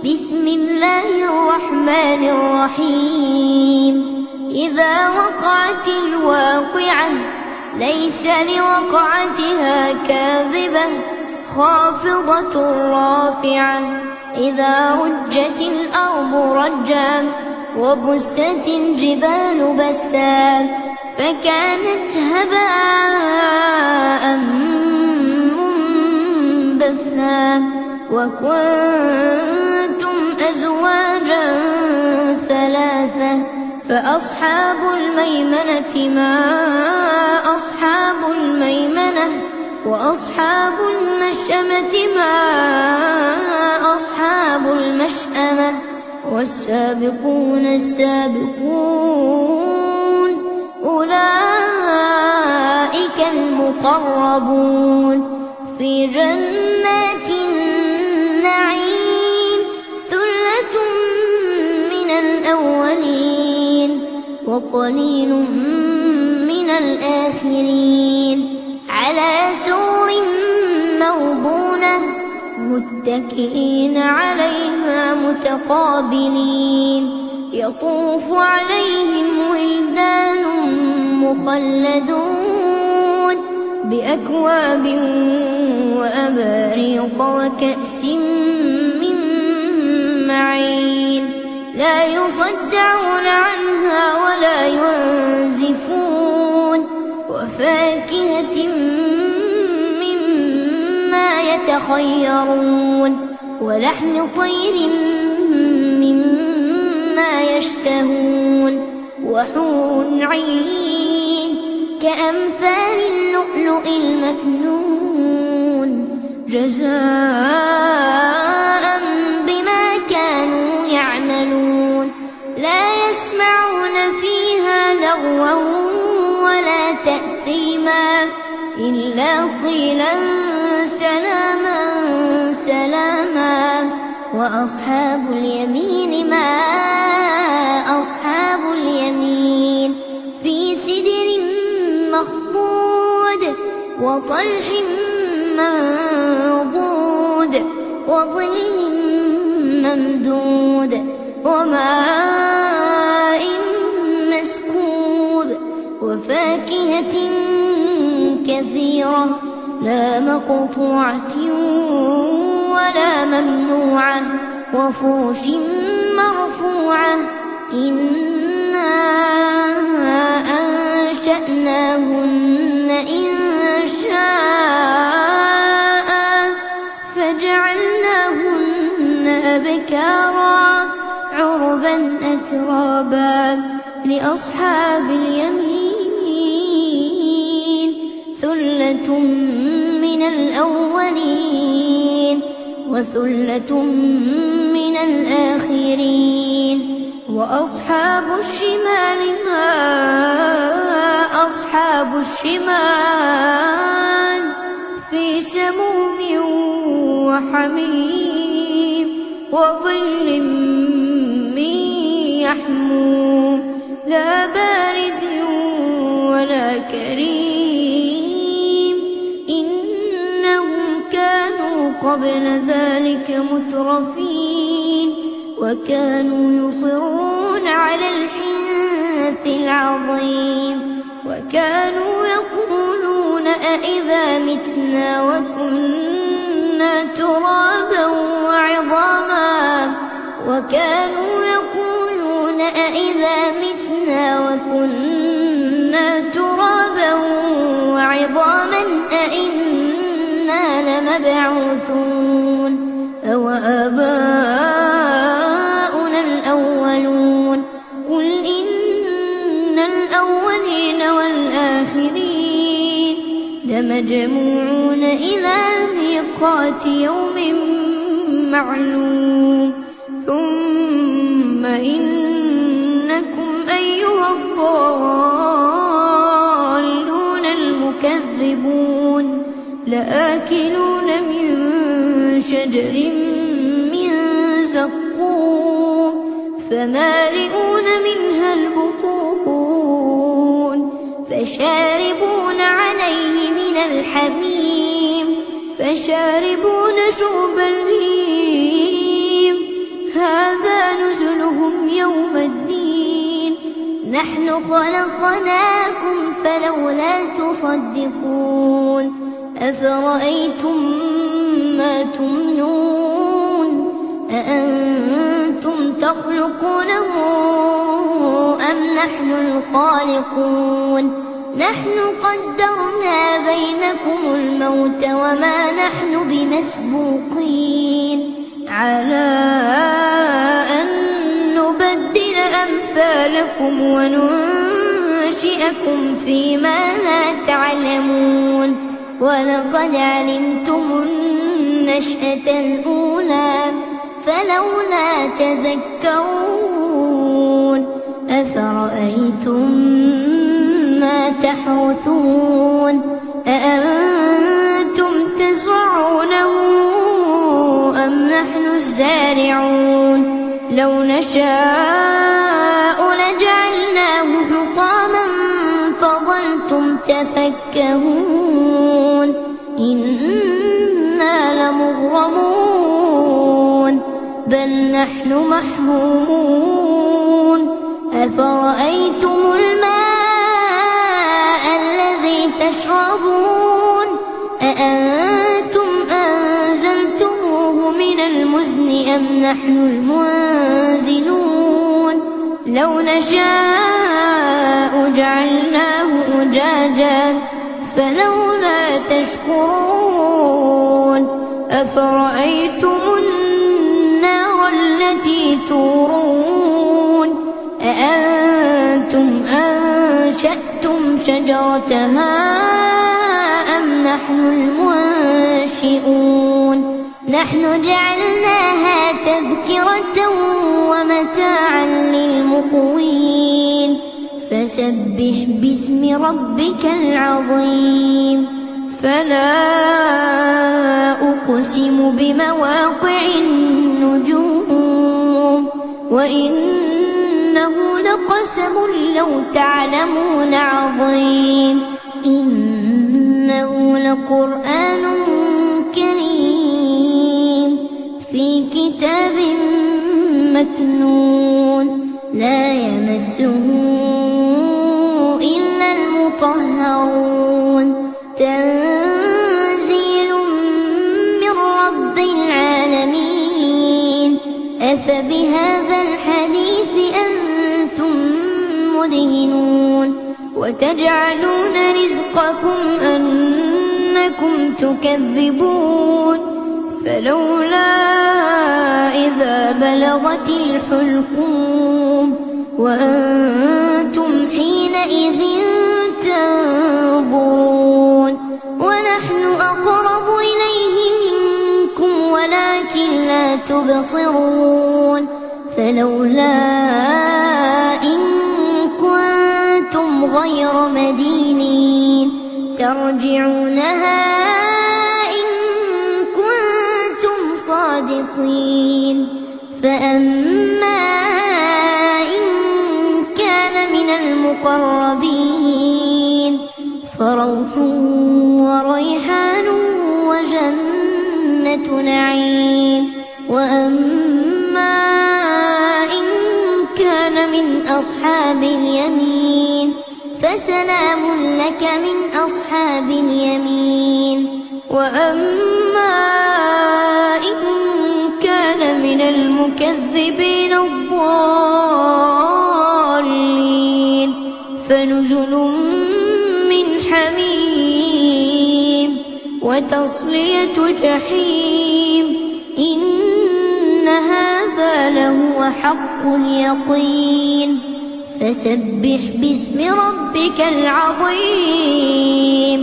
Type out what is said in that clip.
بسم الله الرحمن الرحيم. إذا وقعت الواقعة ليس لوقعتها كاذبة خافضة رافعة. إذا رجت الأرض رجا وبست الجبال بسا فكانت هباء منبثا وكنتم أزواجا ثلاثة فأصحاب الميمنة ما أصحاب الميمنة وأصحاب المشأمة ما أصحاب المشأمة والسابقون السابقون أولئك المقربون في جنات النعيم. ثلة من الأولين وقليل من الآخرين على سرر موضونة متكئين عليها متقابلين. يطوف عليهم ولدان مخلدون بأكواب وأباريق وكأس من معين لا يصدعون عنها ولا ينزفون وفاكهة مما يتخيرون ولحم طير مما يشتهون وحور عين كأمثال اللؤلؤ المكنون جزاء بما كانوا يعملون. لا يسمعون فيها لغوا ولا تأثيما إلا قيلا سلاما سلاما. وأصحاب اليمين ما أصحاب اليمين في سدر مخضود وطلح منضود وظل ممدود وماء مسكوب وفاكهة كثيرة لا مقطوعة ولا ممنوعة وفرش مرفوعة. إنا أنشأناهن إنشاء فجعلناهن أبكارا عربا أترابا لأصحاب اليمين. ثلة من الأولين وثلة من الآخرين. وأصحاب الشمال ما أصحاب الشمال في سموم وحميم وظل من يحموم لا بارد ولا كريم. إنهم كانوا قبل ذلك مترفين وكانوا يصرون على الحنث العظيم وكانوا يقولون أإذا متنا وكنا ترابا وعظاما وكانوا يقولون أإذا متنا وكنا ترابا وعظاما أإنا لمبعوثون أو آباؤنا الأولون. قل إن الأولين والآخرين لمجموعون إلى ميقات يوم معلوم. ثم إنكم أيها الضالون المكذبون لآكلون من شجر من زقوم فمالئون منها البطون فشاربون عليه من الحميم فشاربون شرب الهيم نحن خلقناكم فلولا تصدقون أفرأيتم ما تمنون أأنتم تخلقونه أم نحن الخالقون نحن قدرنا بينكم الموت وما نحن بمسبوقين على أن نبدل أمثالكم وننشئكم فيما لا تعلمون ولقد علمتم النشأة الأولى فلولا تذكرون أفرأيتم ما تحرثون أأنتم تزرعونه أم نحن الزارعون لو نشاء لجعلناه حطاما فظلتم تفكهون إنا لمغرمون بل نحن محرومون أفرأيتم الماء الذي تشربون أأنتم أنزلتموه من المزن أم نحن المنزلون لو نشاء جعلناه أجاجا فلولا تشكرون أفرأيتم النار التي تورون أأنتم أنشأتم شجرتها أم نحن المنشئون نحن جعلناها تذكرة ومتاعا للمقوين فسبح باسم ربك العظيم فلا أقسم بمواقع النجوم وإنه لقسم لو تعلمون عظيم إنه لقرآن كريم في كتاب مكنون لا يمسه إلا المطهرون تنزيل من رب العالمين أفبهذا الحديث أنتم مدهنون وتجعلون رزقكم أنكم تكذبون فلولا إذا بلغت الحلقوم وأنتم حينئذ تنظرون ونحن أقرب إليه منكم ولكن لا تبصرون فلولا إن كنتم غير مدينين ترجعونها إن كنتم صادقين فأما إن كان من المقربين فروح وريحان وجنة نعيم وأما إن كان من أصحاب اليمين فسلام لك من أصحاب اليمين وأما إن كان من المكذبين الضالين فنزل من حميم وتصلية جحيم إن هذا لهو حق اليقين فسبح باسم ربك العظيم